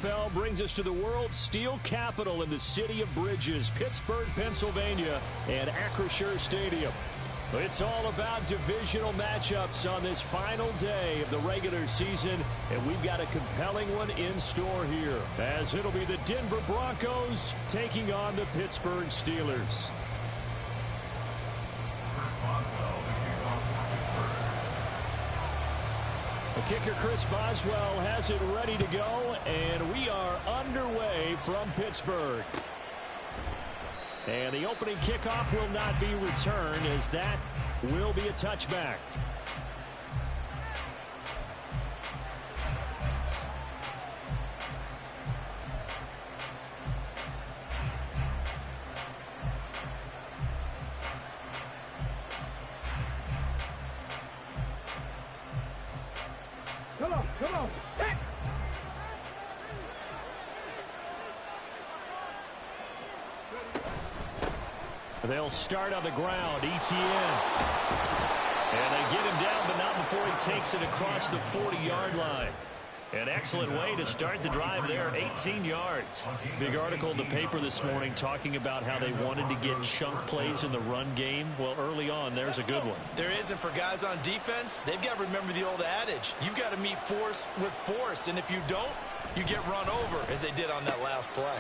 NFL brings us to the world's steel capital in the city of bridges, Pittsburgh, Pennsylvania, and Acrisure Stadium. It's all about divisional matchups on this final day of the regular season, and we've got a compelling one in store here, as it'll be the Denver Broncos taking on the Pittsburgh Steelers. The kicker, Chris Boswell, has it ready to go, and we are underway from Pittsburgh. And the opening kickoff will not be returned, as that will be a touchback. Come on, back. They'll start on the ground, ETN. And they get him down, but not before he takes it across the 40-yard line. An excellent way to start the drive there, 18 yards. Big article in the paper this morning talking about how they wanted to get chunk plays in the run game. Well, early on, there's a good one. There isn't for guys on defense. They've got to remember the old adage. You've got to meet force with force, and if you don't, you get run over, as they did on that last play.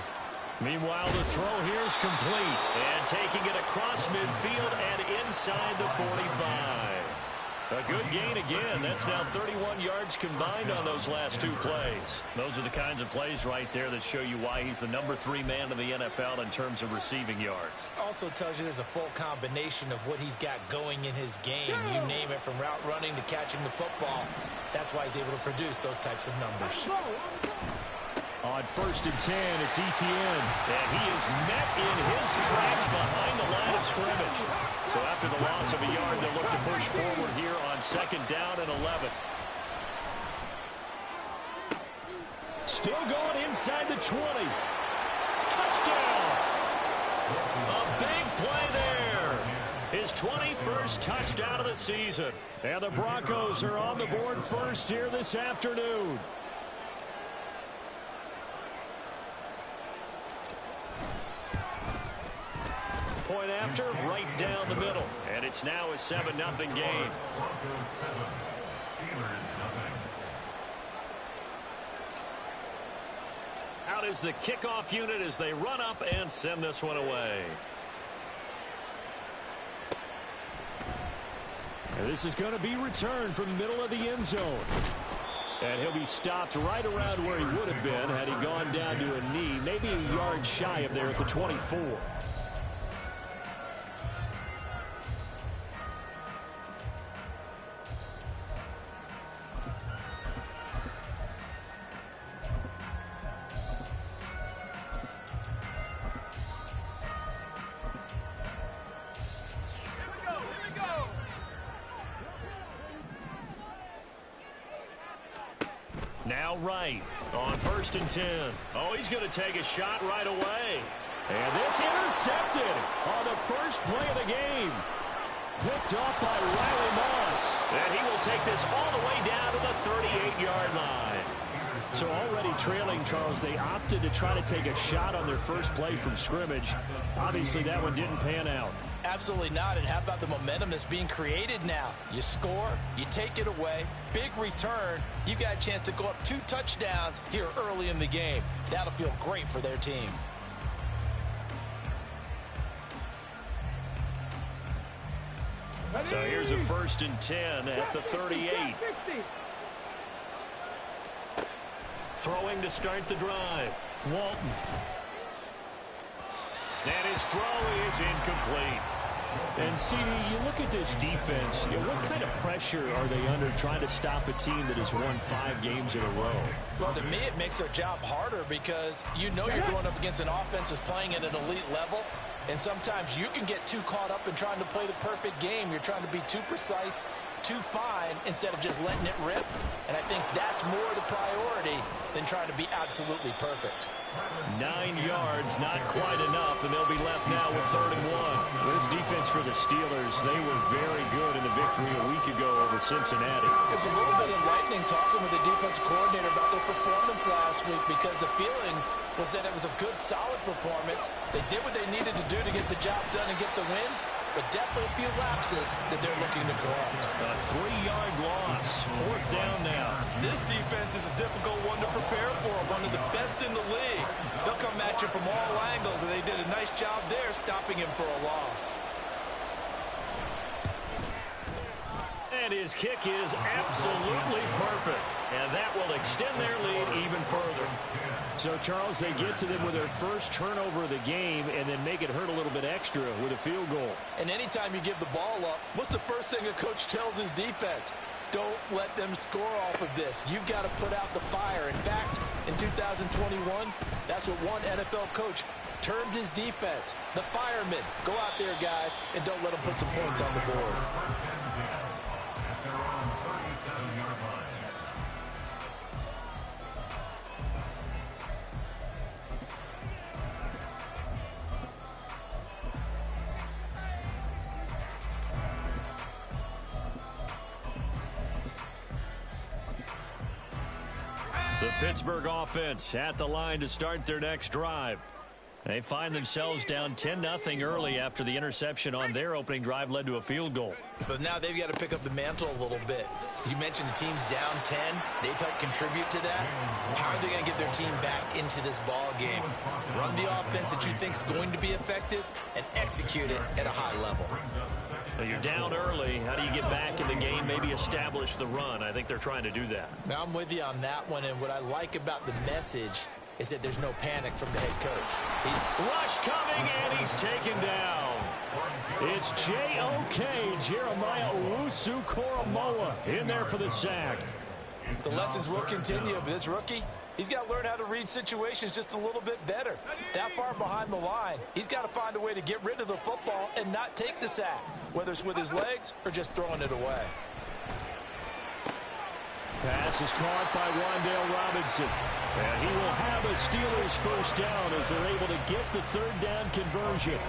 Meanwhile, the throw here is complete. And taking it across midfield and inside the 45. A good gain again. That's now 31 yards combined on those last two plays. Those are the kinds of plays right there that show you why he's the #3 man in the NFL in terms of receiving yards. Also tells you there's a full combination of what he's got going in his game. You name it, from route running to catching the football. That's why he's able to produce those types of numbers. On 1st and 10, it's ETN. And he is met in his tracks behind the line of scrimmage. So after the loss of a yard, they'll look to push forward here on 2nd down and 11. Still going inside the 20. Touchdown! A big play there. His 21st touchdown of the season. And the Broncos are on the board first here this afternoon. Point after, right down the middle. And it's now a 7-0 game. Out is the kickoff unit as they run up and send this one away. And this is going to be returned from the middle of the end zone. And he'll be stopped right around where he would have been had he gone down to a knee, maybe a yard shy of there at the 24. Now right on 1st and 10. Oh, he's going to take a shot right away. And this intercepted on the first play of the game. Picked off by Riley Moss. And he will take this all the way down to the 38-yard line. So already trailing, Charles, they opted to try to take a shot on their first play from scrimmage. Obviously, that one didn't pan out. Absolutely not. And how about the momentum that's being created now? You score, you take it away, big return. You got a chance to go up 2 touchdowns here early in the game. That'll feel great for their team. So here's a 1st and 10 at the 38. Throwing to start the drive. Walton. And his throw is incomplete. And, CD, you look at this defense, what kind of pressure are they under trying to stop a team that has won 5 games in a row? Well, to me, it makes their job harder because you know you're going up against an offense that's playing at an elite level, and sometimes you can get too caught up in trying to play the perfect game. You're trying to be too precise, too fine instead of just letting it rip. And I think that's more the priority than trying to be absolutely perfect. 9 yards, not quite enough, and they'll be left now with 3rd and 1. This defense for the Steelers, they were very good in the victory a week ago over Cincinnati. It was a little bit enlightening talking with the defensive coordinator about their performance last week, because the feeling was that it was a good, solid performance. They did what they needed to do to get the job done and get the win, but definitely a few lapses that they're looking to correct. A 3-yard loss, 4th down now. This defense is a difficult one to prepare for, one of the best in the league. They'll come at you from all angles, and they did a nice job there stopping him for a loss. And his kick is absolutely perfect, and that will extend their lead even further. So, Charles, they get to them with their first turnover of the game and then make it hurt a little bit extra with a field goal. And anytime you give the ball up, what's the first thing a coach tells his defense? Don't let them score off of this. You've got to put out the fire. In fact, in 2021, that's what one NFL coach termed his defense. The firemen. Go out there, guys, and don't let them put some points on the board. The Pittsburgh offense at the line to start their next drive. They find themselves down 10-0 early after the interception on their opening drive led to a field goal. So now they've got to pick up the mantle a little bit. You mentioned the team's down 10. They've helped contribute to that. How are they going to get their team back into this ball game? Run the offense that you think is going to be effective and execute it at a high level. So you're down early. How do you get back in the game? Maybe establish the run. I think they're trying to do that. Now I'm with you on that one, and what I like about the message is that there's no panic from the head coach. Rush coming, and he's taken down. It's J.O.K. Jeremiah Owusu-Koramoah in there for the sack. The lessons will continue, but this rookie, he's got to learn how to read situations just a little bit better. That far behind the line, he's got to find a way to get rid of the football and not take the sack, whether it's with his legs or just throwing it away. Pass is caught by Wan'Dale Robinson. And he will have a Steelers first down as they're able to get the 3rd down conversion.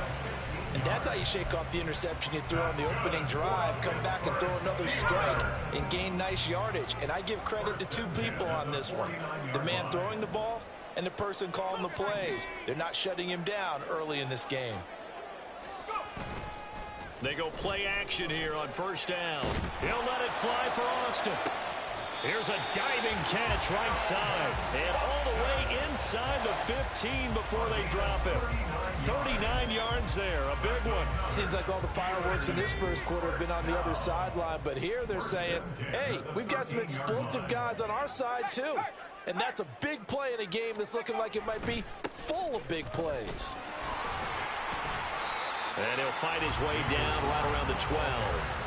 And that's how you shake off the interception you threw on the opening drive, come back and throw another strike and gain nice yardage. And I give credit to two people on this one. The man throwing the ball and the person calling the plays. They're not shutting him down early in this game. They go play action here on 1st down. He'll let it fly for Austin. Here's a diving catch right side. And all the way inside the 15 before they drop it. 39 yards there, a big one. Seems like all the fireworks in this first quarter have been on the other sideline, but here they're saying, hey, we've got some explosive guys on our side too. And that's a big play in a game that's looking like it might be full of big plays. And he'll fight his way down right around the 12.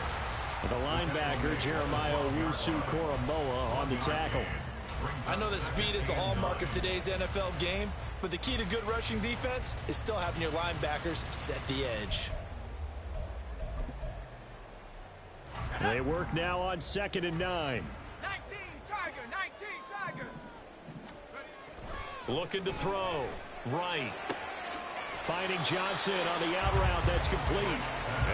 The linebacker, Jeremiah Owusu-Koramoah, on the tackle. I know that speed is the hallmark of today's NFL game, but the key to good rushing defense is still having your linebackers set the edge. They work now on 2nd and 9. 19, Tiger, 19, Tiger. Looking to throw. Right. Finding Johnson on the out route. That's complete.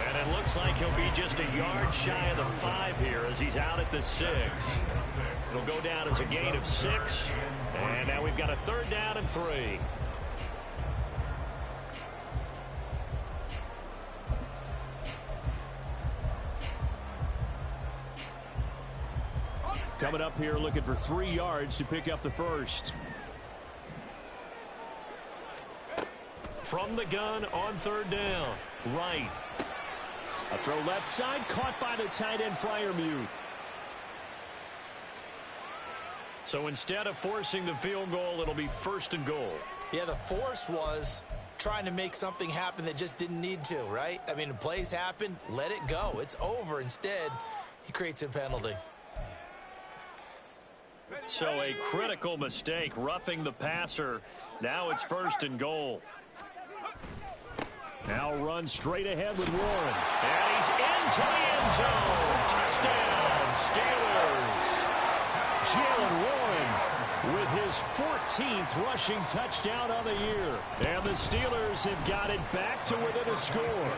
And it looks like he'll be just a yard shy of the 5 here as he's out at the 6. It'll go down as a gain of 6. And now we've got a 3rd down and 3. Coming up here looking for 3 yards to pick up the first. From the gun on 3rd down. Right. A throw left side, caught by the tight end Freiermuth. So instead of forcing the field goal, it'll be 1st and goal. Yeah, the force was trying to make something happen that just didn't need to, right? I mean, the plays happen, let it go. It's over. Instead, he creates a penalty. So a critical mistake, roughing the passer. Now it's 1st and goal. Now run straight ahead with Warren. And he's into the end zone. Touchdown, Steelers. Jalen Warren with his 14th rushing touchdown on the year. And the Steelers have got it back to within a score.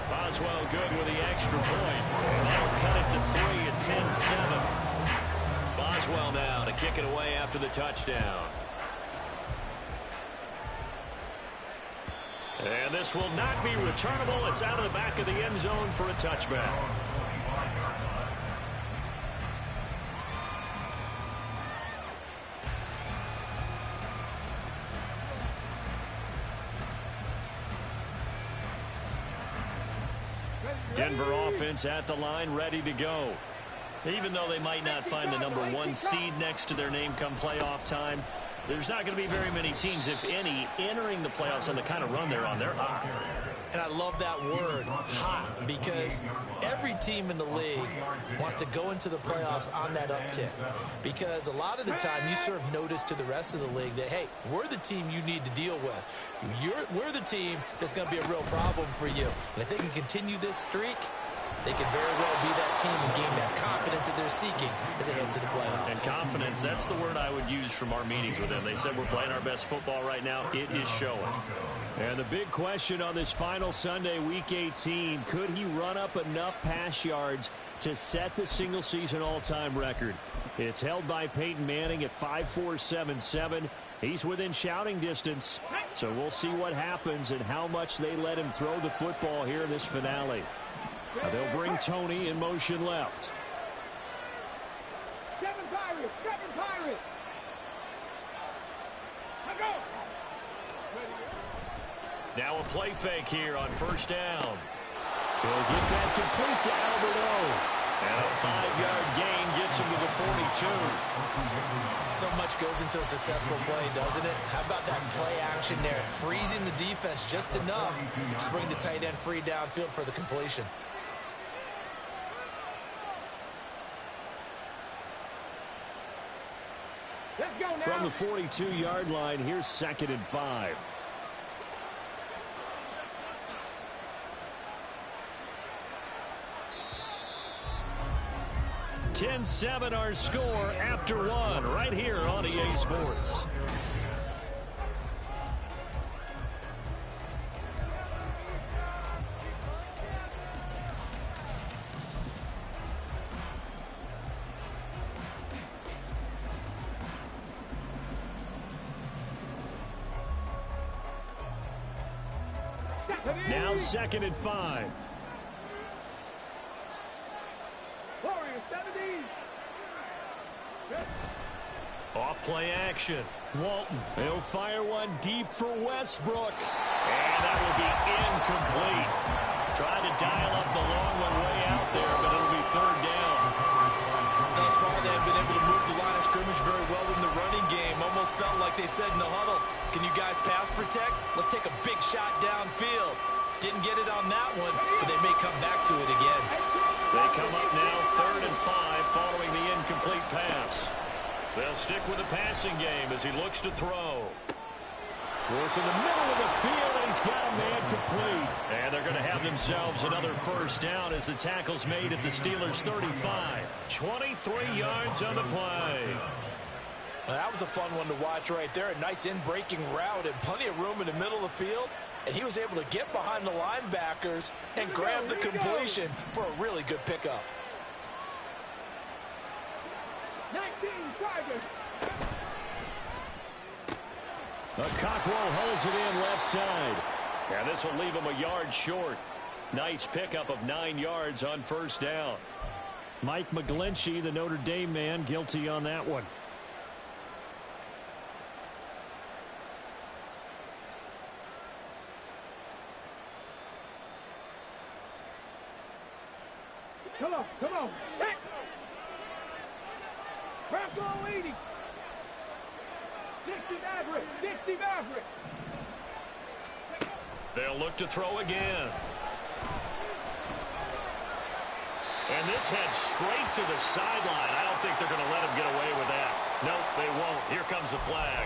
Boswell good with the extra point. And that'll cut it to 3 at 10-7. Boswell now to kick it away after the touchdown. And this will not be returnable. It's out of the back of the end zone for a touchback. Denver offense at the line, ready to go. Even though they might not find the number 1 seed next to their name come playoff time, there's not going to be very many teams, if any, entering the playoffs on the kind of run they're on. They're hot. And I love that word, hot, because every team in the league wants to go into the playoffs on that uptick. Because a lot of the time you serve notice to the rest of the league that, hey, we're the team you need to deal with. We're the team that's going to be a real problem for you. And if they can continue this streak, they can very well be that team and gain that confidence that they're seeking as they head to the playoffs. And confidence, that's the word I would use from our meetings with them. They said we're playing our best football right now. It is showing. And the big question on this final Sunday, Week 18, could he run up enough pass yards to set the single-season all-time record? It's held by Peyton Manning at 5.477. He's within shouting distance, so we'll see what happens and how much they let him throw the football here in this finale. Now they'll bring Tony in motion left. Seven Pirates. Now go. Now a play fake here on first down. He'll get that complete to Alberto. And a 5-yard gain gets him to the 42. So much goes into a successful play, doesn't it? How about that play action there? Freezing the defense just enough to bring the tight end free downfield for the completion. Let's go now. From the 42-yard line, here's 2nd and 5. (10-7) our score after 1 right here on EA Sports. Now 2nd and 5. Warriors 70. Off play action. Walton. He'll fire one deep for Westbrook. And that will be incomplete. Tried to dial up the long one way out there, but it'll be 3rd down. Thus far, they've been able to move the line of scrimmage very well in the running game. Almost felt like they said in the huddle, can you guys pass protect? Let's take a big shot downfield. Didn't get it on that one, but they may come back to it again. They come up now 3rd and 5 following the incomplete pass. They'll stick with the passing game as he looks to throw. Work in the middle of the field, and he's got a man complete. And they're going to have themselves another 1st down as the tackle's made at the Steelers' 35. 23 yards on the play. Well, that was a fun one to watch right there. A nice in-breaking route and plenty of room in the middle of the field. And he was able to get behind the linebackers and grab the completion for a really good pickup. 19 Tigers. Cockrell holds it in left side. And this will leave him a yard short. Nice pickup of 9 yards on 1st down. Mike McGlinchey, the Notre Dame man, guilty on that one. Come on. Hit. Bronco 80. 60 Maverick. They'll look to throw again. And this heads straight to the sideline. I don't think they're going to let him get away with that. Nope, they won't. Here comes the flag.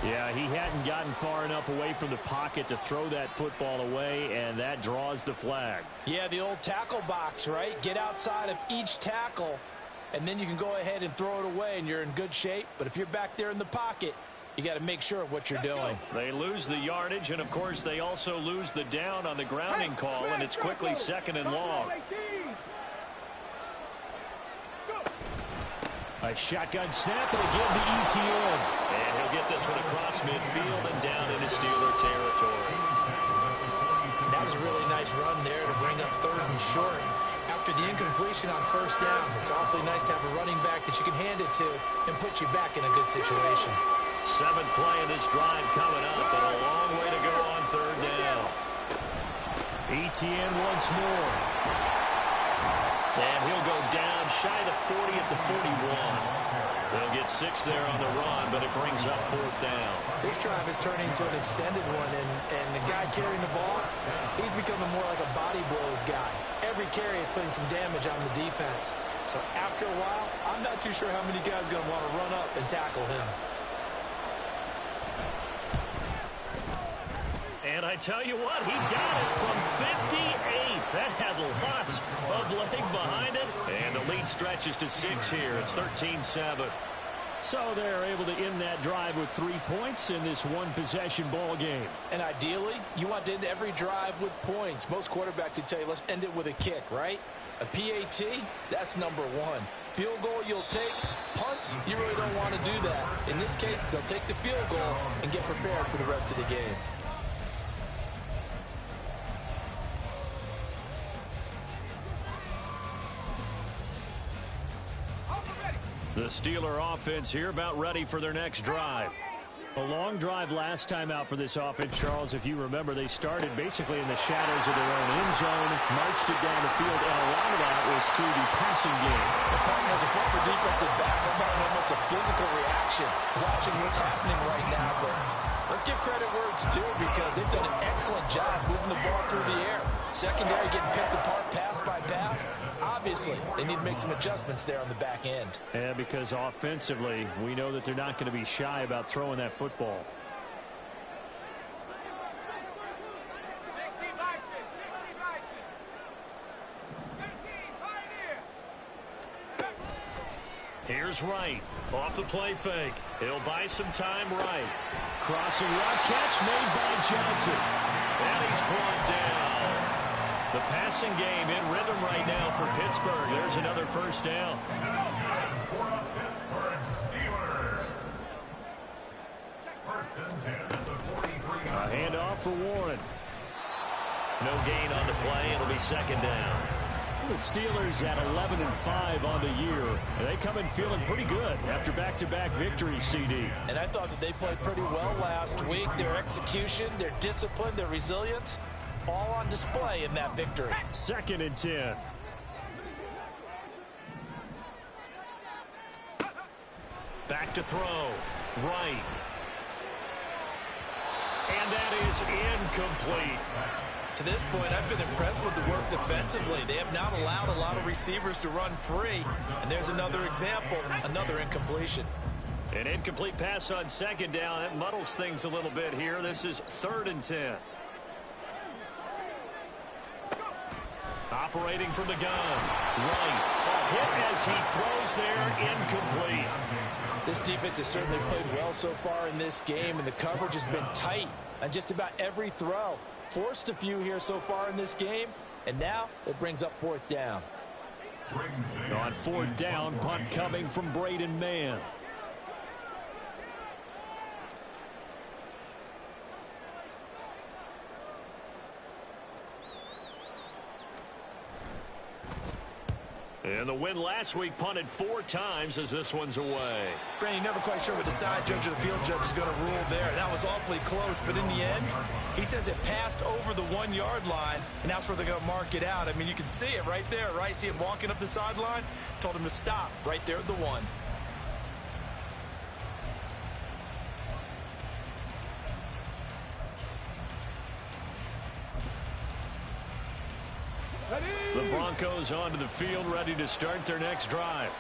Yeah, he hadn't gotten far enough away from the pocket to throw that football away, and that draws the flag. Yeah, the old tackle box, right? Get outside of each tackle, and then you can go ahead and throw it away, and you're in good shape. But if you're back there in the pocket, you got to make sure of what you're doing. They lose the yardage, and, of course, they also lose the down on the grounding call, and it's quickly 2nd and long. A shotgun snap, and again to ETN. And he'll get this one across midfield and down into Steeler territory. That was a really nice run there to bring up 3rd and short. After the incompletion on 1st down, it's awfully nice to have a running back that you can hand it to and put you back in a good situation. 7th play of this drive coming up, and a long way to go on 3rd down. ETN once more. And he'll go down shy of the 40 at the 41. They'll get 6 there on the run, but it brings up 4th down. This drive is turning into an extended one, and the guy carrying the ball, he's becoming more like a body blows guy. Every carry is putting some damage on the defense. So after a while, I'm not too sure how many guys are going to want to run up and tackle him. And I tell you what, he got it from 58. That had lots of leg behind it. And the lead stretches to 6 here. It's 13-7. So they're able to end that drive with 3 points in this one-possession ball game. And ideally, you want to end every drive with points. Most quarterbacks would tell you, let's end it with a kick, right? A PAT, that's number 1. Field goal you'll take. Punts, you really don't want to do that. In this case, they'll take the field goal and get prepared for the rest of the game. The Steeler offense here about ready for their next drive. A long drive last time out for this offense, Charles. If you remember, they started basically in the shadows of their own end zone, marched it down the field, and a lot of that was through the passing game. The Pack has a former defensive back. I'm having almost a physical reaction watching what's happening right now. But let's give credit where it's due because they've done an excellent job moving the ball through the air. Secondary getting picked apart pass by pass. Obviously, they need to make some adjustments there on the back end. Yeah, because offensively, we know that they're not going to be shy about throwing that football. 60 Bison, 60 Bison. 13, Pioneer. Here's Wright. Off the play fake. He'll buy some time right. Crossing route catch made by Johnson. And he's brought down. The passing game in rhythm right now for Pittsburgh. There's another 1st down. A handoff for Warren. No gain on the play. It'll be 2nd down. The Steelers at 11-5 on the year. They come in feeling pretty good after back-to-back victories, CD. And I thought that they played pretty well last week. Their execution, their discipline, their resilience, all on display in that victory. 2nd and 10. Back to throw. Right. And that is incomplete. To this point, I've been impressed with the work defensively. They have not allowed a lot of receivers to run free. And there's another example, another incompletion. An incomplete pass on 2nd down. That muddles things a little bit here. This is 3rd and 10. Operating from the gun. Right. A hit as he throws there. Incomplete. This defense has certainly played well so far in this game, and the coverage has been tight on just about every throw. Forced a few here so far in this game, and now it brings up 4th down. On 4th down, punt coming from Braden Mann. And the win last week punted 4 times as this one's away. Brandon, never quite sure what the side judge or the field judge is going to rule there. That was awfully close, but in the end, he says it passed over the 1-yard line, and that's where they're going to mark it out. I mean, you can see it right there, right? See him walking up the sideline? Told him to stop right there at the 1. The Broncos onto the field, ready to start their next drive.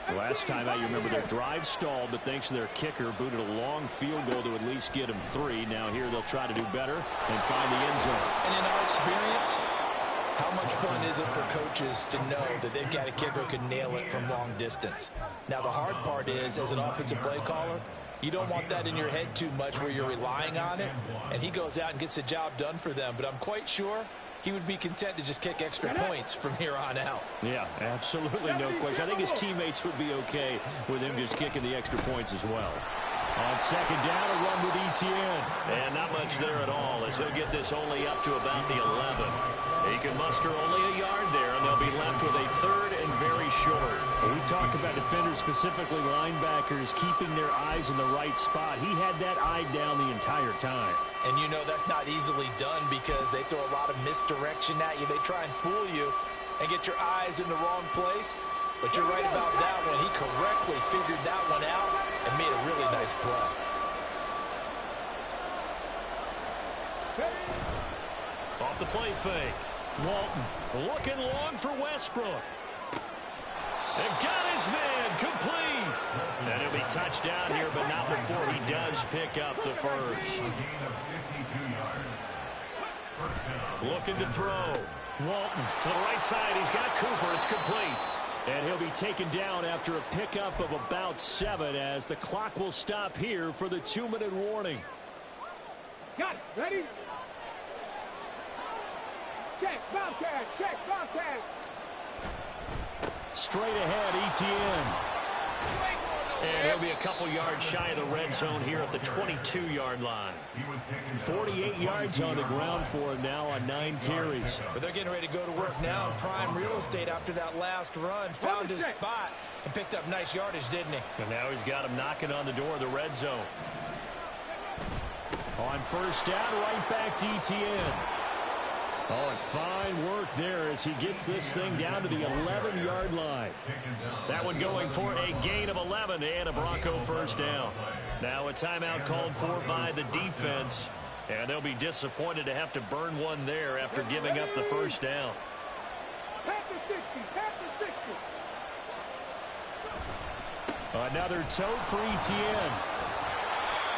Last time out, you remember their drive stalled, but thanks to their kicker, booted a long field goal to at least get them 3. Now here they'll try to do better and find the end zone. And in our experience, how much fun is it for coaches to know that they've got a kicker who can nail it from long distance? Now, the hard part is, as an offensive play caller, you don't want that in your head too much where you're relying on it, and he goes out and gets the job done for them. But I'm quite sure he would be content to just kick extra points from here on out. Yeah, absolutely no question. I think his teammates would be okay with him just kicking the extra points as well. On second down, a run with Etienne. And not much there at all, as he'll get this only up to about the 11. He can muster only a yard there, and they'll be left with a third and very short. When we talk about defenders, specifically linebackers, keeping their eyes in the right spot. He had that eye down the entire time. And you know that's not easily done because they throw a lot of misdirection at you. They try and fool you and get your eyes in the wrong place. But you're right about that one. He correctly figured that one out and made a really nice play. Off the play fake. Walton looking long for Westbrook. And got his man complete. And it'll be touchdown here, but not before he does pick up the first. Looking to throw. Walton to the right side. He's got Cooper. It's complete. And he'll be taken down after a pickup of about 7 as the clock will stop here for the 2-minute warning. Got it. Ready? Check, Bobcat. Check, Bobcat. Straight ahead, Etienne. And he'll be a couple yards shy of the red zone here at the 22-yard line. 48 yards on the ground for him now on 9 carries. But they're getting ready to go to work now in prime real estate after that last run. Found his spot and picked up nice yardage, didn't he? And now he's got him knocking on the door of the red zone. On first down, right back to Etienne. Oh, and fine work there as he gets this thing down to the 11-yard line. That one going for a gain of 11 and a Bronco first down. Now a timeout called for by the defense, and they'll be disappointed to have to burn one there after giving up the first down. Pass the 60. Pass the 60. Another tote for Etienne.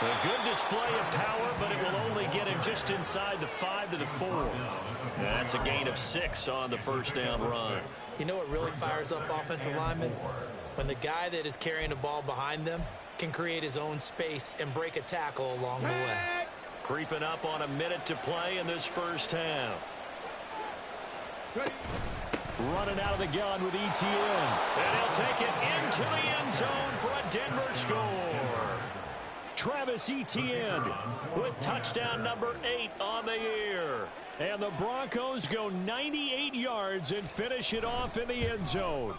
A good display of power, but it will only get him just inside the 5 to the 4. That's a gain of 6 on the first down run. You know what really fires up offensive linemen? When the guy that is carrying the ball behind them can create his own space and break a tackle along the way. Creeping up on a minute to play in this first half. Running out of the gun with Etienne. And he'll take it into the end zone for a Denver score. Travis Etienne with touchdown number 8 on the year. And the Broncos go 98 yards and finish it off in the end zone.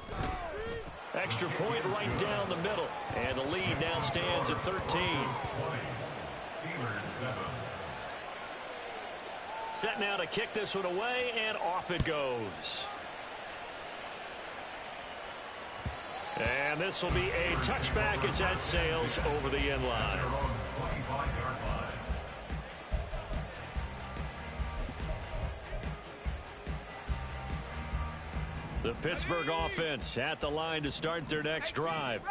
Extra point right down the middle. And the lead now stands at 13. Set now to kick this one away, and off it goes. And this will be a touchback as that sails over the end line. The Pittsburgh offense at the line to start their next drive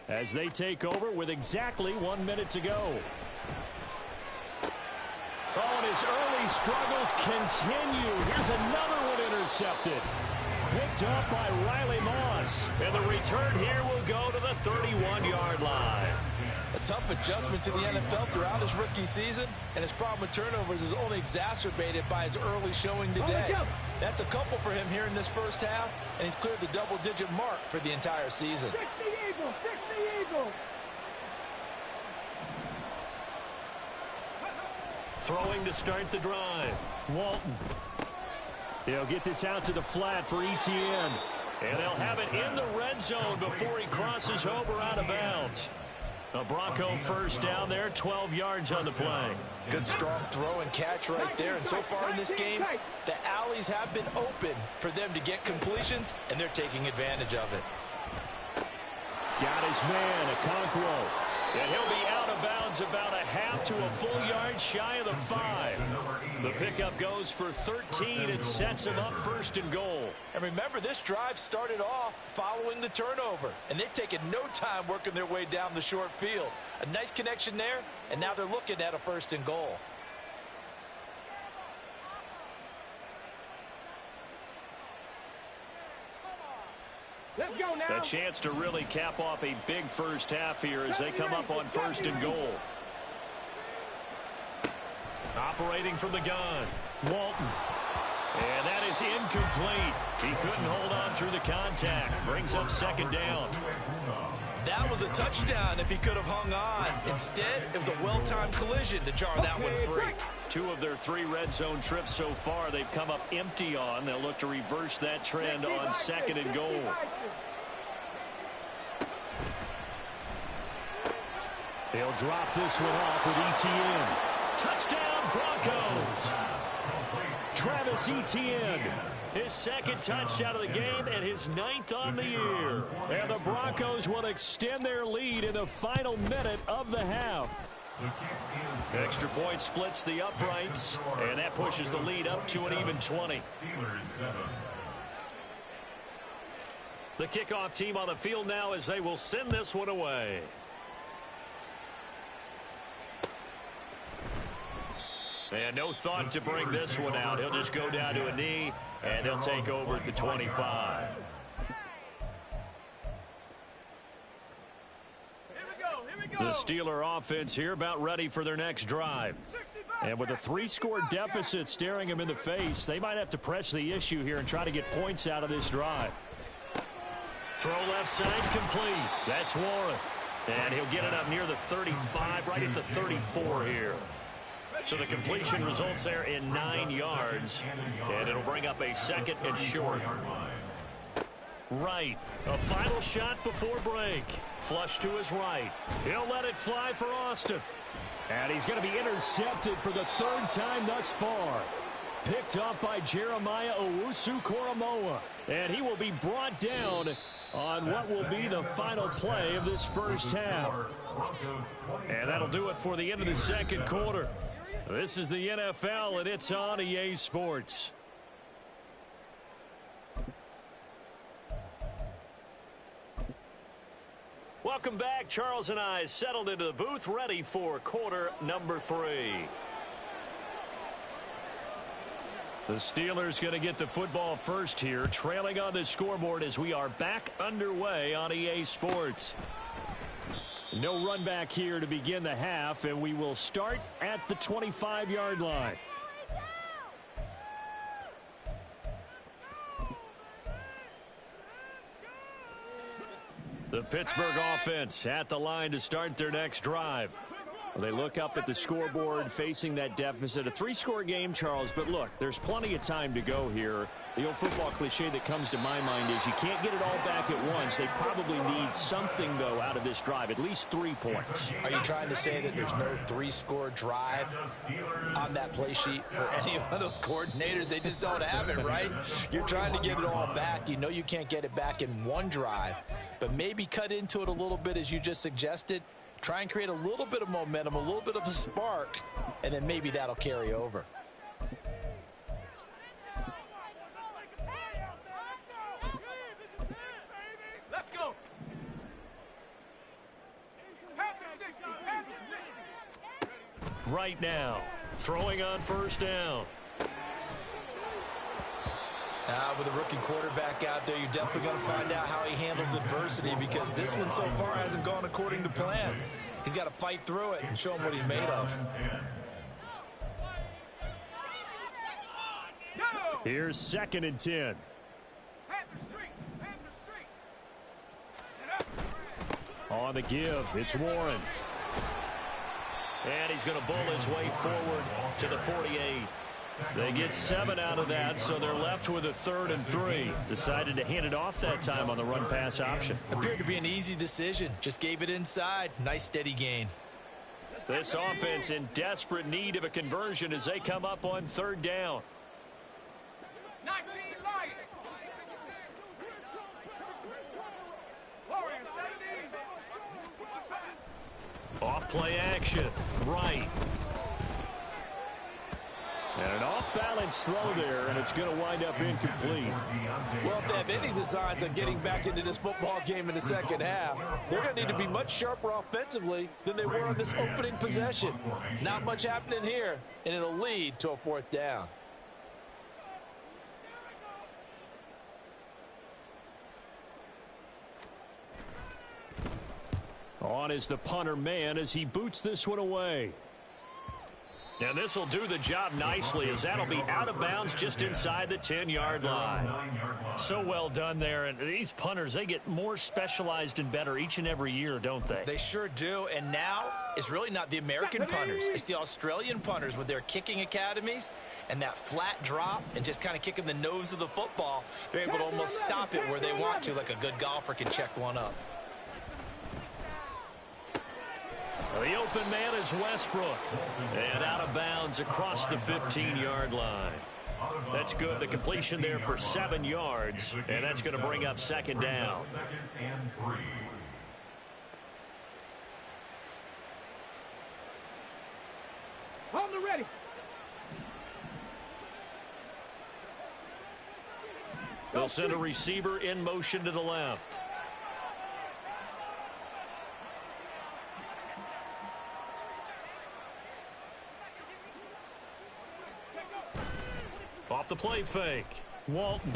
as they take over with exactly 1 minute to go. Oh, and his early struggles continue. Here's another one intercepted. Picked up by Riley Moss. And the return here will go to the 31-yard line. A tough adjustment to the NFL throughout his rookie season, and his problem with turnovers is only exacerbated by his early showing today. That's a couple for him here in this first half, and he's cleared the double-digit mark for the entire season. 60 Eagles! 60 Eagles! Throwing to start the drive. Walton. He'll get this out to the flat for Etienne. And they'll have it in the red zone before he crosses over out of bounds. A Bronco first down there, 12 yards on the play. Good strong throw and catch right there. And so far in this game, the alleys have been open for them to get completions, and they're taking advantage of it. Got his man, Okonkwo. And he'll be out of bounds inbounds about a half to a full yard shy of the 5. The pickup goes for 13 and sets him up first and goal. And remember, this drive started off following the turnover, and they've taken no time working their way down the short field. A nice connection there, and now they're looking at a first and goal. Let's go now. A chance to really cap off a big first half here as they come up on first and goal. Operating from the gun, Walton. And that is incomplete. He couldn't hold on through the contact. Brings up second down. That was a touchdown if he could have hung on. Instead, it was a well-timed collision to jar that one free. 2 of their 3 red zone trips so far they've come up empty on. They'll look to reverse that trend on second and goal. They'll drop this one off with Etienne. Touchdown Broncos. Travis Etienne, his second touchdown of the game and his 9th on the year. And the Broncos will extend their lead in the final minute of the half. Extra point splits the uprights, and that pushes the lead up to an even 20. The kickoff team on the field now as they will send this one away. And no thought to bring this one out. He'll just go down to a knee, and they'll take over at the 25. The Steeler offense here about ready for their next drive. And with a 3-score deficit staring them in the face, they might have to press the issue here and try to get points out of this drive. Throw left side complete. That's Warren. And he'll get it up near the 35, right at the 34 here. So the completion results there in 9 yards, and it'll bring up a second and short. Right, a final shot before break. Flush to his right. He'll let it fly for Austin. And he's going to be intercepted for the 3rd time thus far. Picked up by Jeremiah Owusu-Koramoah. And he will be brought down on what will be the final play of this first half. And that'll do it for the end of the second quarter. This is the NFL, and it's on EA Sports. Welcome back. Charles and I settled into the booth, ready for quarter number 3. The Steelers going to get the football first here, trailing on the scoreboard as we are back underway on EA Sports. No run back here to begin the half, and we will start at the 25-yard line. The Pittsburgh offense at the line to start their next drive. They look up at the scoreboard facing that deficit. A 3-score game, Charles, but look, there's plenty of time to go here. The old football cliche that comes to my mind is you can't get it all back at once. They probably need something, though, out of this drive, at least 3 points. Are you trying to say that there's no 3-score drive on that play sheet for any of those coordinators? They just don't have it, right? You're trying to get it all back. You know you can't get it back in one drive, but maybe cut into it a little bit as you just suggested. Try and create a little bit of momentum, a little bit of a spark, and then maybe that'll carry over. Let's go. Right now, throwing on first down. With a rookie quarterback out there, you're definitely going to find out how he handles adversity, because this one so far hasn't gone according to plan. He's got to fight through it and show him what he's made of. Here's 2nd and 10. On the give, it's Warren. And he's going to bull his way forward to the 48. They get 7 out of that, so they're left with a 3rd and 3. Decided to hand it off that time on the run-pass option. Appeared to be an easy decision. Just gave it inside. Nice steady gain. This offense in desperate need of a conversion as they come up on 3rd down. 19 Lions. Warriors 17. Off play action. Right. And an off-balance throw there, and it's going to wind up incomplete. Well, if they have any designs on getting back into this football game in the second half, they're going to need to be much sharper offensively than they were on this opening possession. Not much happening here, and it'll lead to a fourth down. On is the punter man as he boots this one away. And this will do the job nicely as that'll be out of bounds just inside the 10-yard line. So well done there. And these punters, they get more specialized and better each and every year, don't they? They sure do. And now it's really not the American punters. It's the Australian punters with their kicking academies and that flat drop and just kind of kicking the nose of the football. They're able to almost stop it where they want to, like a good golfer can check one up. The open man is Westbrook. And out of bounds across the 15-yard line. That's good. The completion there for 7 yards. And that's going to bring up second down. Hold the ready. They'll send a receiver in motion to the left. Off the play fake. Walton.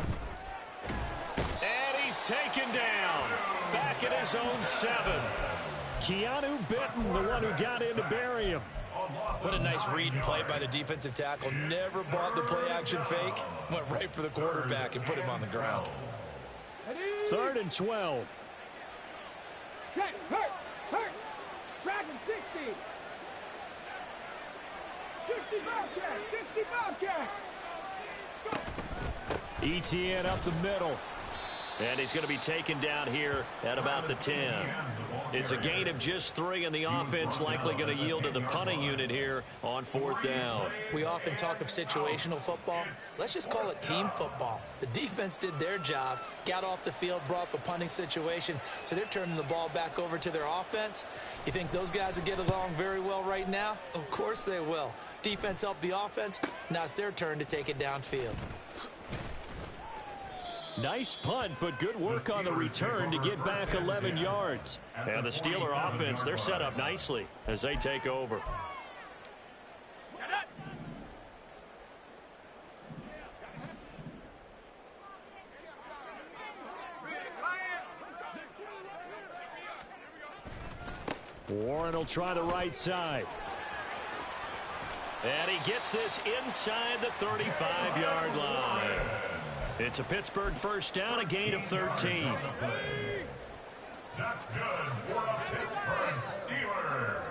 And he's taken down. Back at his own 7. Keanu Benton, the one who got in to bury him. What a nice read and play by the defensive tackle. Never bought the play-action fake. Went right for the quarterback and put him on the ground. 3rd and 12. Check. Hurt. Dragon 60. 60 Bobcat. 60 Bobcat. ETN up the middle. And he's going to be taken down here at about the 10. It's a gain of just 3, and the offense likely going to yield to the punting unit here on 4th down. We often talk of situational football. Let's just call it team football. The defense did their job, got off the field, brought the punting situation, so they're turning the ball back over to their offense. You think those guys will get along very well right now? Of course they will. Defense helped the offense. Now it's their turn to take it downfield. Nice punt, but good work on the return to get back 11 yards. And the Steeler offense, they're set up nicely as they take over. Warren will try the right side. And he gets this inside the 35-yard line. It's a Pittsburgh first down, a gain of 13. That's good for a Pittsburgh Steeler.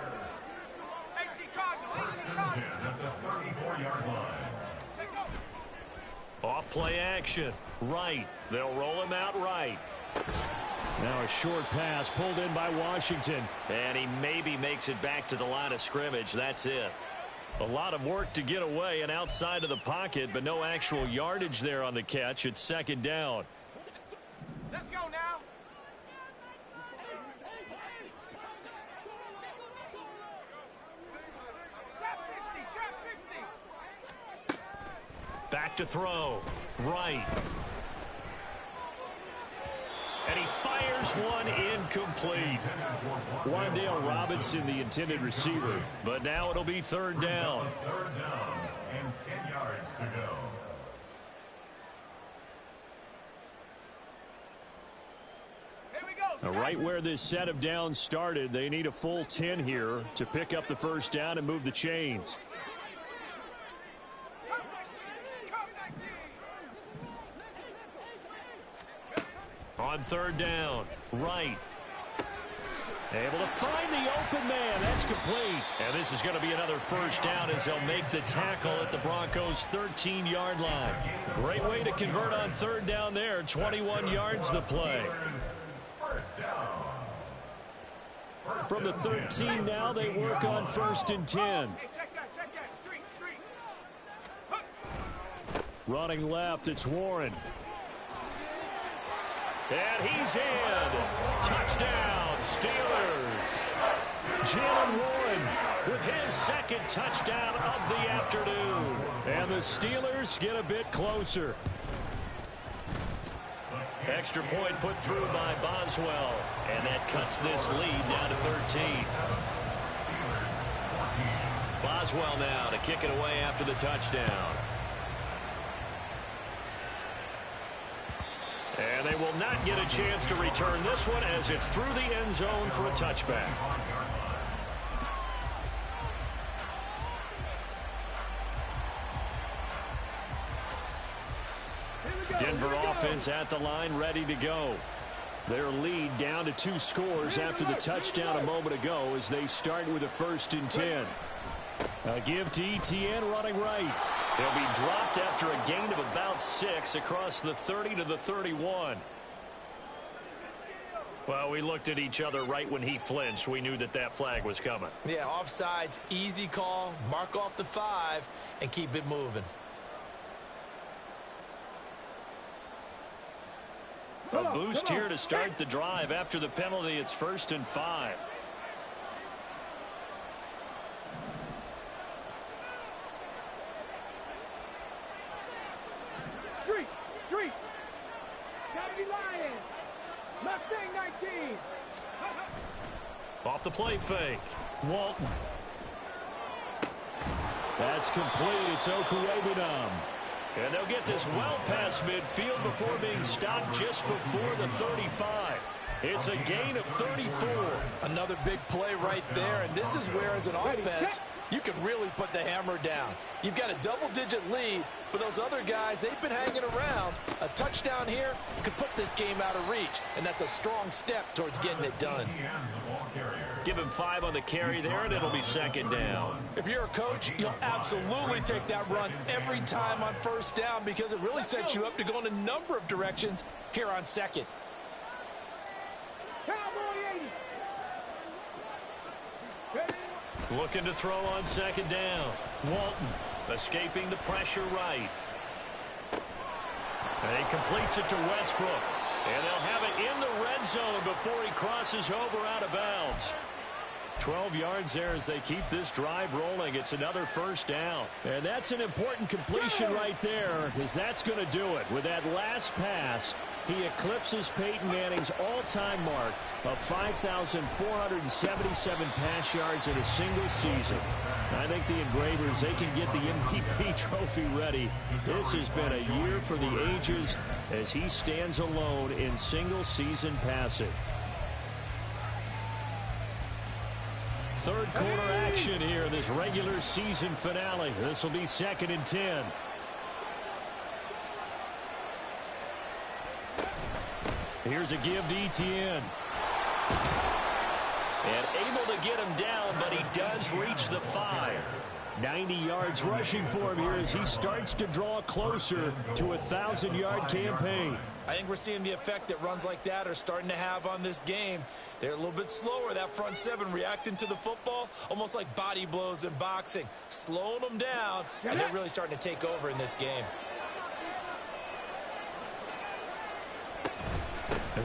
10 at the 34-yard line. Off play action. Right. They'll roll him out right. Now a short pass pulled in by Washington. And he maybe makes it back to the line of scrimmage. That's it. A lot of work to get away and outside of the pocket, but no actual yardage there on the catch. It's second down. Let's go now. Trap 60. Back to throw. Right. And he fires one incomplete. Wan'Dale Robinson, the intended receiver. But now it'll be 3rd down. 3rd down and 10 yards to go. Here we go. Now, right where this set of downs started, they need a full 10 here to pick up the first down and move the chains. On 3rd down, right. Able to find the open man. That's complete. And this is going to be another first down as they'll make the tackle at the Broncos' 13-yard line. Great way to convert on 3rd down there. 21 yards the play. From the 13 now, they work on 1st and 10. Hey, check that. Street. Running left, it's Warren. And he's in. Touchdown, Steelers. Jalen Warren with his second touchdown of the afternoon. And the Steelers get a bit closer. Extra point put through by Boswell. And that cuts this lead down to 13. Boswell now to kick it away after the touchdown. And they will not get a chance to return this one as it's through the end zone for a touchback. Denver offense at the line, ready to go. Their lead down to 2 scores after the touchdown a moment ago as they start with a 1st and 10. A give to Etienne running right. He'll be dropped after a gain of about 6 across the 30 to the 31. Well, we looked at each other right when he flinched. We knew that that flag was coming. Yeah, offsides, easy call. Mark off the 5 and keep it moving. A boost here to start the drive. After the penalty, it's 1st and 5. Street. Gotta be lying. Mustang 19. Off the play fake. Walton. That's complete. It's Okuwebunam. And they'll get this well past midfield before being stopped just before the 35. It's a gain of 34. Another big play right there, and this is where, as an offense, you can really put the hammer down. You've got a double-digit lead, but those other guys, they've been hanging around. A touchdown here could put this game out of reach, and that's a strong step towards getting it done. Give him 5 on the carry there, and it'll be 2nd down. If you're a coach, you'll absolutely take that run every time on 1st down because it really sets you up to go in a number of directions here on 2nd. Looking to throw on 2nd down. Walton escaping the pressure right. And he completes it to Westbrook. And they'll have it in the red zone before he crosses over out of bounds. 12 yards there as they keep this drive rolling. It's another 1st down. And that's an important completion right there, because that's going to do it. With that last pass, he eclipses Peyton Manning's all-time mark of 5,477 pass yards in a single season. I think the Engravers, they can get the MVP trophy ready. This has been a year for the ages as he stands alone in single-season passing. 3rd quarter action here in this regular season finale. This will be 2nd and 10. Here's a give to Etienne. And able to get him down, but he does reach the 5. 90 yards rushing for him here as he starts to draw closer to a 1,000-yard campaign. I think we're seeing the effect that runs like that are starting to have on this game. They're a little bit slower, that front 7, reacting to the football, almost like body blows in boxing, slowing them down, and they're really starting to take over in this game.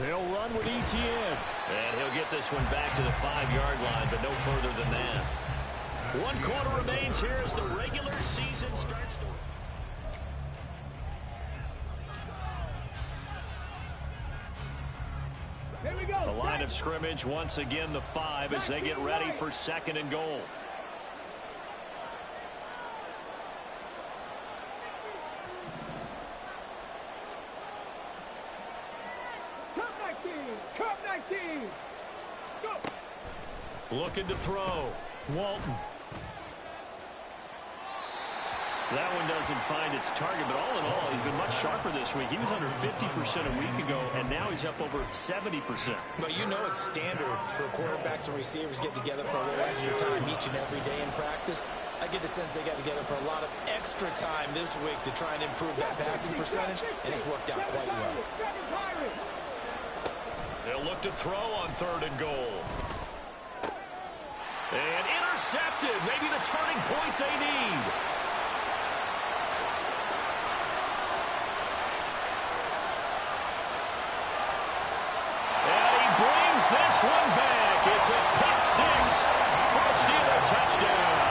They'll run with Etienne. And he'll get this one back to the 5-yard line, but no further than that. 1 quarter remains here as the regular season starts to... Here we go. The line of scrimmage, once again, the 5 as they get ready for 2nd and goal. Cup 19. Go. Looking to throw. Walton. That one doesn't find its target, but all in all, he's been much sharper this week. He was under 50% a week ago, and now he's up over 70%. Well, you know it's standard for quarterbacks and receivers get together for a little extra time each and every day in practice. I get the sense they got together for a lot of extra time this week to try and improve that passing percentage, and it's worked out quite well. They'll look to throw on 3rd and goal. And intercepted. Maybe the turning point they need. And he brings this one back. It's a pick 6. Steeler touchdown.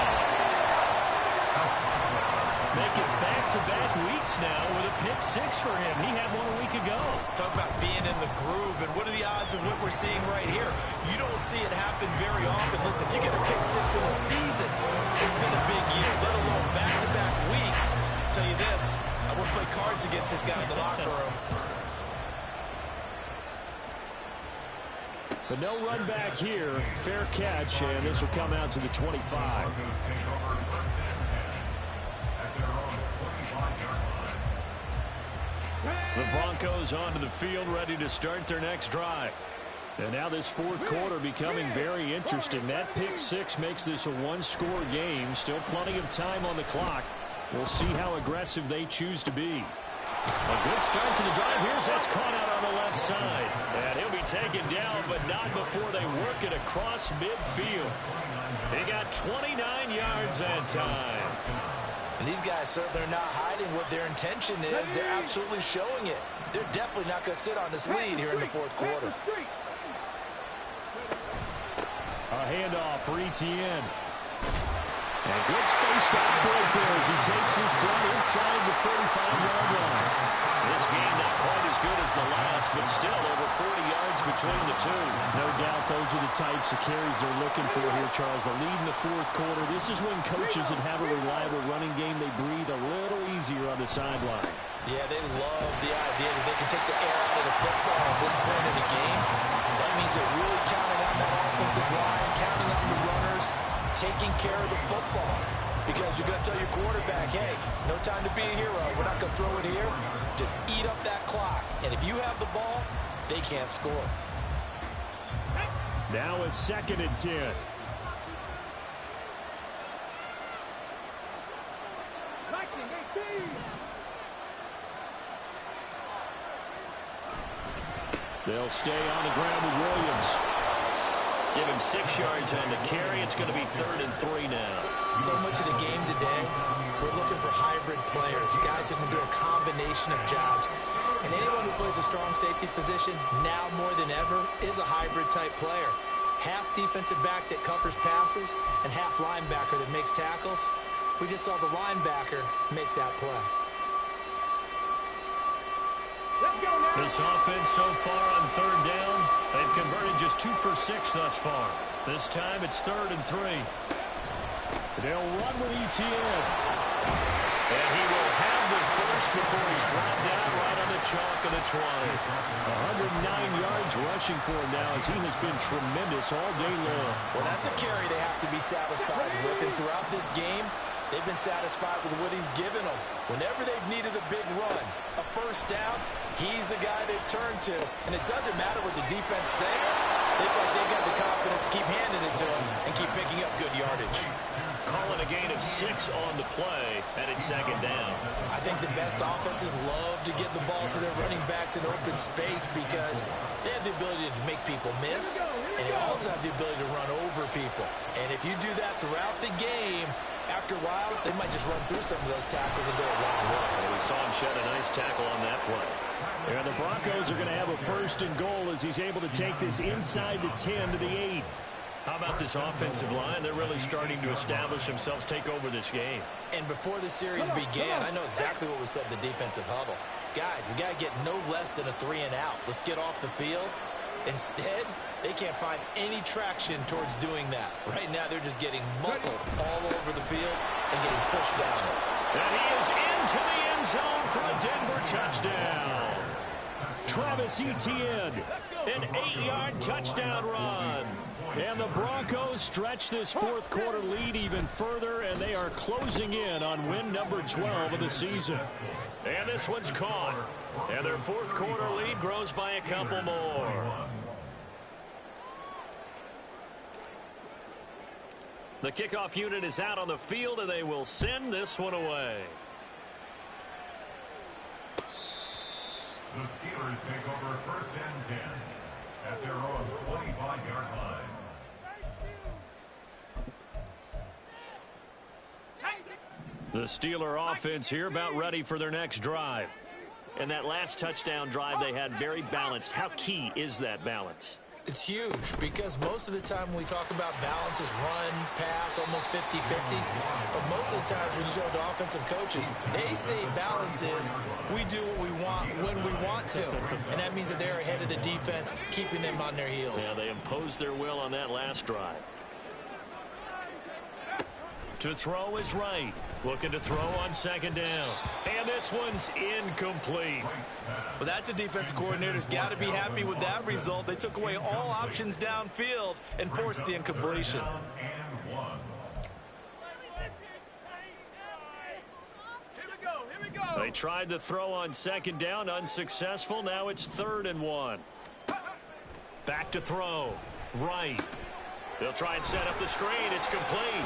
Making back-to-back weeks now with a pick six for him. He had one a week ago. Talk about being in the groove, and what are the odds of what we're seeing right here? You don't see it happen very often. Listen, if you get a pick six in a season, it's been a big year, let alone back-to-back weeks. I'll tell you this, I wouldn't play cards against this guy in the locker room. But no run back here. Fair catch, and this will come out to the 25. The Broncos onto the field, ready to start their next drive. And now this fourth quarter becoming very interesting. That pick six makes this a one-score game. Still plenty of time on the clock. We'll see how aggressive they choose to be. A good start to the drive. Here's that's caught out on the left side. And he'll be taken down, but not before they work it across midfield. He got 29 yards that time. And these guys, sir, they're not hiding what their intention is. They're absolutely showing it. They're definitely not going to sit on this lead here in the fourth quarter. A handoff for Etienne. And good space to operate there as he takes this down inside the 45-yard line. This game not quite as good as the last, but still over 40 yards between the two. No doubt those are the types of carries they're looking for here, Charles. The lead in the fourth quarter. This is when coaches that have a reliable running game, they breathe a little easier on the sideline. Yeah, they love the idea that they can take the air out of the football at this point in the game. That means they're really counting on that offensive line, counting on the runners, taking care of the football. Because you're going to tell your quarterback, hey, no time to be a hero. We're not going to throw it here. Just eat up that clock. And if you have the ball, they can't score. Now a 2nd and 10. They'll stay on the ground with Williams. Give him 6 yards on the carry. It's going to be 3rd and 3 now. So much of the game today, we're looking for hybrid players, guys who can do a combination of jobs. And anyone who plays a strong safety position, now more than ever, is a hybrid-type player. Half defensive back that covers passes and half linebacker that makes tackles. We just saw the linebacker make that play. This offense so far on 3rd down, they've converted just 2 for 6 thus far. This time it's 3rd and 3. They'll run with Etienne. And he will have the first before he's brought down right on the chalk of the 20. 109 yards rushing for him now as he has been tremendous all day long. Well, that's a carry they have to be satisfied with. And throughout this game, they've been satisfied with what he's given them. Whenever they've needed a big run, a first down, he's the guy they've turned to. And it doesn't matter what the defense thinks. They feel like they've got the confidence to keep handing it to him and keep picking up good yardage. Calling a gain of 6 on the play, and it's 2nd down. I think the best offenses love to get the ball to their running backs in open space because they have the ability to make people miss, and they also have the ability to run over people. And if you do that throughout the game, after a while, they might just run through some of those tackles and go a long way. And we saw him shed a nice tackle on that play. And the Broncos are going to have a 1st and goal as he's able to take this inside the 10 to the 8. How about this offensive line? They're really starting to establish themselves, take over this game. And before the series began, I know exactly what we said in the defensive huddle. Guys, we got to get no less than a 3 and out. Let's get off the field. Instead, they can't find any traction towards doing that. Right now, they're just getting muscled all over the field and getting pushed down it. And he is into the end zone for a Denver touchdown. Travis Etienne, an 8-yard touchdown run. And the Broncos stretch this fourth quarter lead even further, and they are closing in on win number 12 of the season. And this one's caught. And their fourth quarter lead grows by a couple more. The kickoff unit is out on the field, and they will send this one away. The Steelers take over 1st and 10 at their own 25-yard line. The Steeler offense here about ready for their next drive. And that last touchdown drive they had very balanced. How key is that balance? It's huge because most of the time when we talk about balance is run, pass, almost 50-50. But most of the times when you talk to offensive coaches, they say balance is we do what we want when we want to. And that means that they're ahead of the defense, keeping them on their heels. Yeah, they imposed their will on that last drive. To throw is right. Looking to throw on second down. And this one's incomplete. Well, that's a defensive coordinator's got to be happy with that result. They took away all options downfield and forced the incompletion. They tried to throw on second down, unsuccessful. Now it's 3rd and 1. Back to throw. Right. They'll try and set up the screen. It's complete.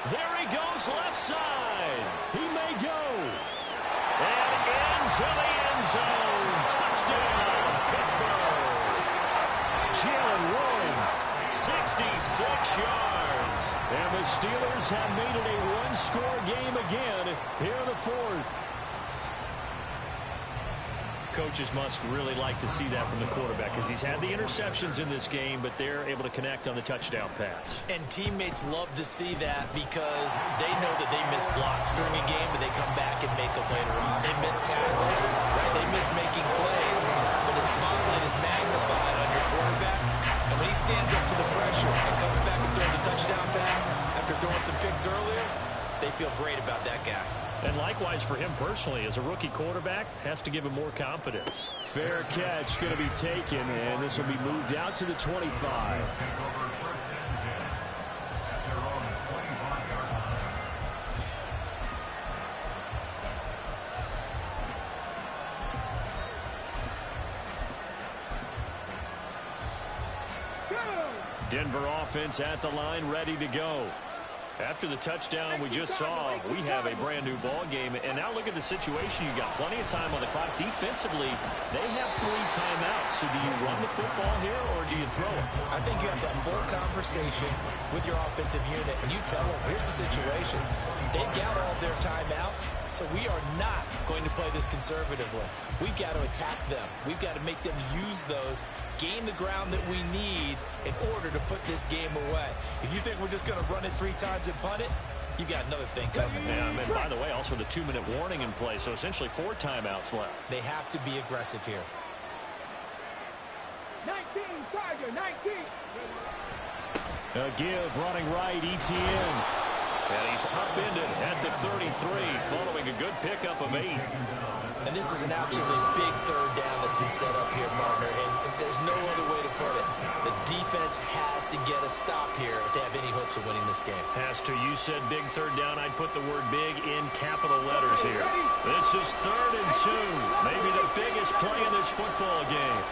There he goes, left side. He may go. And into the end zone. Touchdown, Pittsburgh. Jalen Warren, 66 yards. And the Steelers have made it a one-score game again here in the 4th. Coaches must really like to see that from the quarterback because he's had the interceptions in this game, but they're able to connect on the touchdown pass. And teammates love to see that because they know that they miss blocks during a game, but they come back and make them later on. They miss tackles, right? They miss making plays, but the spotlight is magnified on your quarterback. And when he stands up to the pressure and comes back and throws a touchdown pass after throwing some picks earlier, they feel great about that guy. And likewise for him personally, as a rookie quarterback, has to give him more confidence. Fair catch going to be taken, and this will be moved out to the 25. Denver offense at the line, ready to go. After the touchdown we just saw, we have a brand new ball game. And now look at the situation. You got plenty of time on the clock. Defensively, they have 3 timeouts. So do you run the football here or do you throw it? I think you have that full conversation with your offensive unit, and you tell them, here's the situation. They got all their timeouts, so we are not going to play this conservatively. We've got to attack them. We've got to make them use those, gain the ground that we need in order to put this game away. If you think we're just going to run it 3 times and punt it, you got another thing coming. Yeah, and by the way, also the 2-minute warning in play, so essentially 4 timeouts left. They have to be aggressive here. 19, Tiger, 19. A give, running right, ETN. And he's upended at the 33, following a good pickup of 8. And this is an absolutely big 3rd down that's been set up here, partner, and there's no other way to put it. The defense has to get a stop here if they have any hopes of winning this game. Has to. You said big 3rd down. I'd put the word big in capital letters here. This is 3rd and 2. Maybe the biggest play in this football game.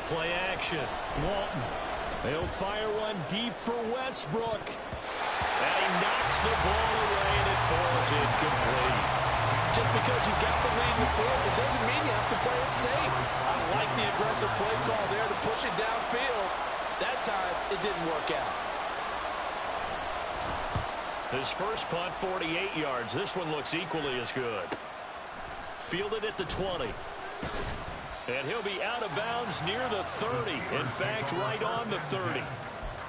Play action. Walton. They'll fire one deep for Westbrook. And he knocks the ball away, and it falls incomplete. Just because you got the lead in the 4th, it doesn't mean you have to play it safe. I like the aggressive play call there to push it downfield. That time, it didn't work out. His first punt, 48 yards. This one looks equally as good. Fielded at the 20. And he'll be out of bounds near the 30. In fact, right on the 30.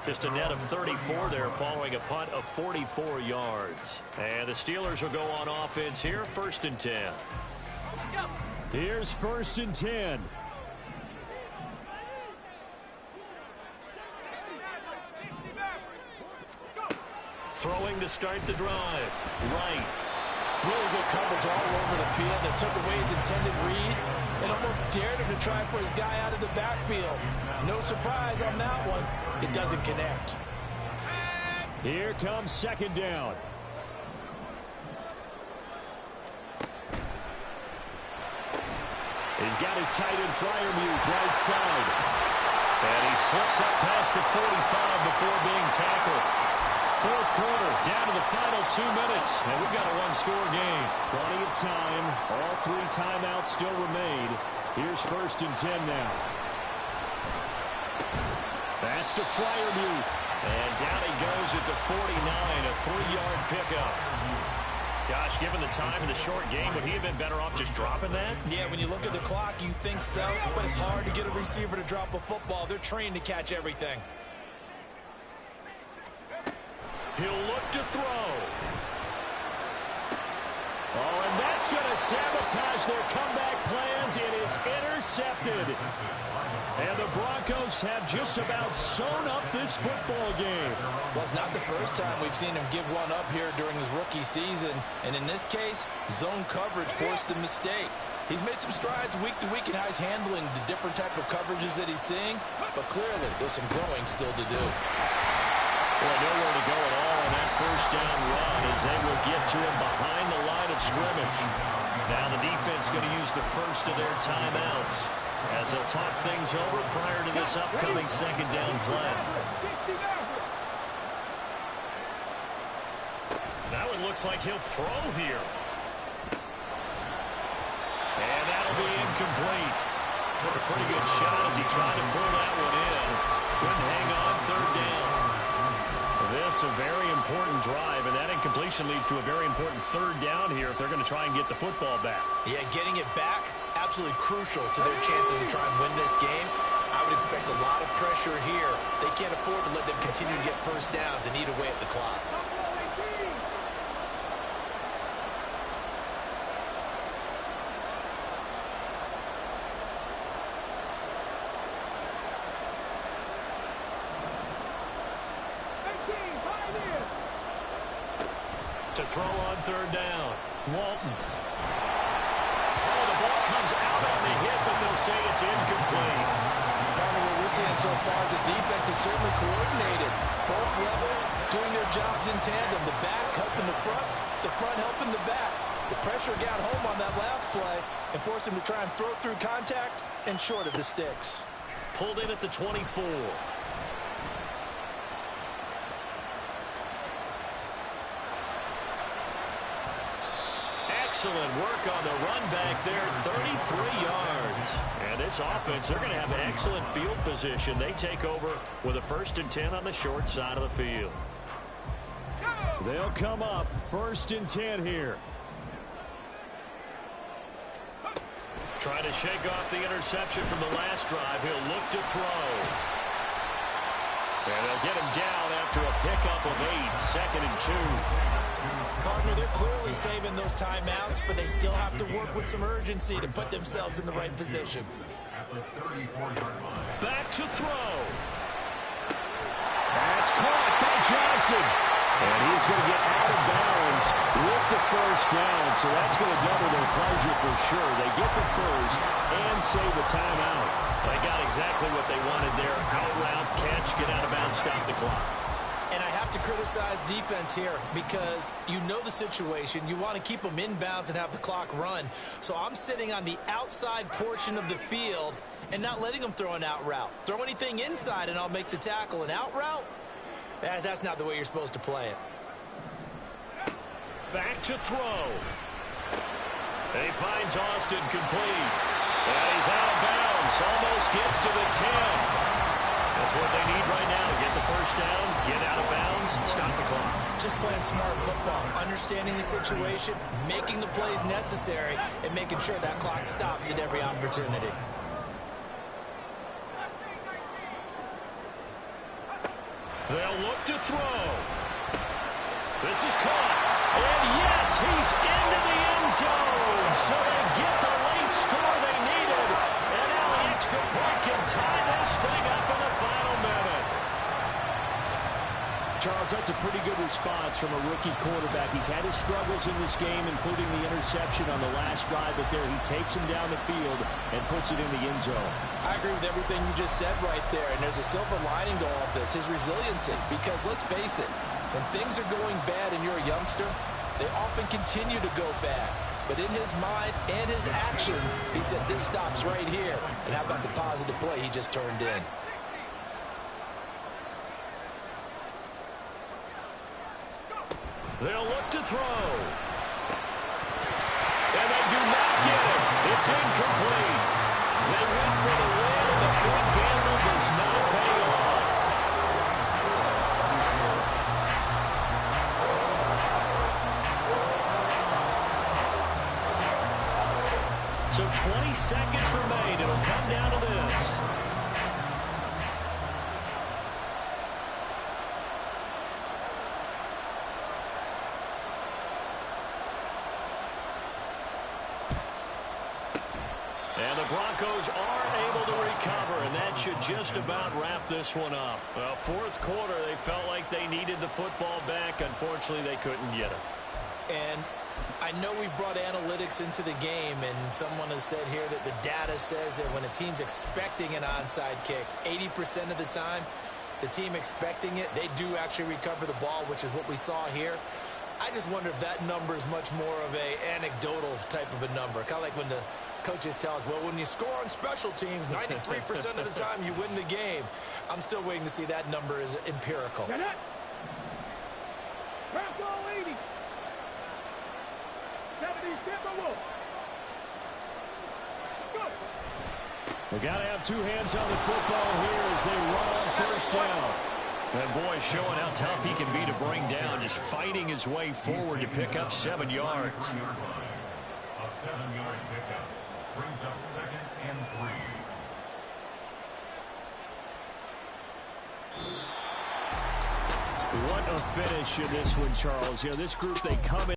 Just a net of 34 there following a punt of 44 yards. And the Steelers will go on offense here, 1st and 10. Here's 1st and 10. Throwing to start the drive. Right. Really good coverage all over the field. They took away his intended read and almost dared him to try for his guy out of the backfield. No surprise on that one. It doesn't connect. Here comes 2nd down. He's got his tight end Freiermuth right side. And he slips up past the 45 before being tackled. fourth quarter, down to the final 2 minutes, and we've got a one-score game. Plenty of time. All 3 timeouts still remain. Here's 1st and 10 now. That's to Freiermuth. And down he goes at the 49, a 3-yard pickup. Gosh, given the time in the short game, would he have been better off just dropping that? Yeah, when you look at the clock, you think so, but it's hard to get a receiver to drop a football. They're trained to catch everything. He'll look to throw. Oh, and that's going to sabotage their comeback plans. It is intercepted. And the Broncos have just about sewn up this football game. Well, it's not the first time we've seen him give one up here during his rookie season. And in this case, zone coverage forced the mistake. He's made some strides week to week in how he's handling the different type of coverages that he's seeing. But clearly, there's some growing still to do. Well, nowhere to go at all on that first down run as they will get to him behind the line of scrimmage. Now the defense going to use the first of their timeouts as they'll talk things over prior to this upcoming second down play. Now it looks like he'll throw here. And that'll be incomplete. Took a pretty good shot as he tried to pull that one in. Couldn't hang on 3rd down. This a very important drive, and that incompletion leads to a very important 3rd down here if they're going to try and get the football back. Yeah, getting it back, absolutely crucial to their chances to try and win this game. I would expect a lot of pressure here. They can't afford to let them continue to get first downs and eat away at the clock. To throw on 3rd down. Walton. Oh, the ball comes out on the hit, but they'll say it's incomplete. What we're seeing so far is the defense is certainly coordinated. Both levels doing their jobs in tandem. The back helping the front helping the back. The pressure got home on that last play and forced him to try and throw through contact and short of the sticks. Pulled in at the 24. Excellent work on the run back there, 33 yards. And this offense, they're going to have excellent field position. They take over with a 1st and 10 on the short side of the field. They'll come up 1st and 10 here. Trying to shake off the interception from the last drive. He'll look to throw. And they'll get him down after a pickup of 8, 2nd and 2. Partner, they're clearly saving those timeouts, but they still have to work with some urgency to put themselves in the right position. Back to throw. That's caught by Johnson. And he's going to get out of bounds with the first down, so that's going to double their pleasure for sure. They get the first and save the timeout. They got exactly what they wanted there. Out route, catch, get out of bounds, stop the clock. And I have to criticize defense here because you know the situation. You want to keep them inbounds and have the clock run. So I'm sitting on the outside portion of the field and not letting them throw an out route. Throw anything inside and I'll make the tackle. An out route? That's not the way you're supposed to play it. Back to throw. And he finds Austin complete. And he's out of bounds. Almost gets to the 10. That's what they need right now. Get the first down, get out of bounds, stop the clock. Just playing smart football, understanding the situation, making the plays necessary, and making sure that clock stops at every opportunity. They'll look to throw. This is caught. And yes, he's into the end zone. So they get the late score they needed. And now the extra point can tie this thing up in the final minute. Charles, that's a pretty good response from a rookie quarterback. He's had his struggles in this game, including the interception on the last drive, but there he takes him down the field and puts it in the end zone. I agree with everything you just said right there, and there's a silver lining to all of this, his resiliency, because let's face it, when things are going bad and you're a youngster, they often continue to go bad. But in his mind and his actions, he said, this stops right here. And how about the positive play he just turned in? They'll look to throw. And they do not get it. It's incomplete. They went for the win, and the big gamble does not pay off. So 20 seconds remain. It'll come down to this. And the Broncos are able to recover, and that should just about wrap this one up. Well, fourth quarter, they felt like they needed the football back. Unfortunately, they couldn't get it. And I know we brought analytics into the game, and someone has said here that the data says that when a team's expecting an onside kick, 80% of the time, the team expecting it, they do actually recover the ball, which is what we saw here. I just wonder if that number is much more of a anecdotal type of a number. Kind of like when the coaches tell us, well, when you score on special teams, 93% of the time you win the game. I'm still waiting to see that number is empirical. Get it. Press all 80. 70 Timberwolves. Good. They got to have two hands on the football here as they run on first down. And boy, showing how tough he can be to bring down, just fighting his way forward to pick up 7 yards. A 7-yard pickup brings up 2nd and 3. What a finish in this one, Charles. You know, this group, they come in.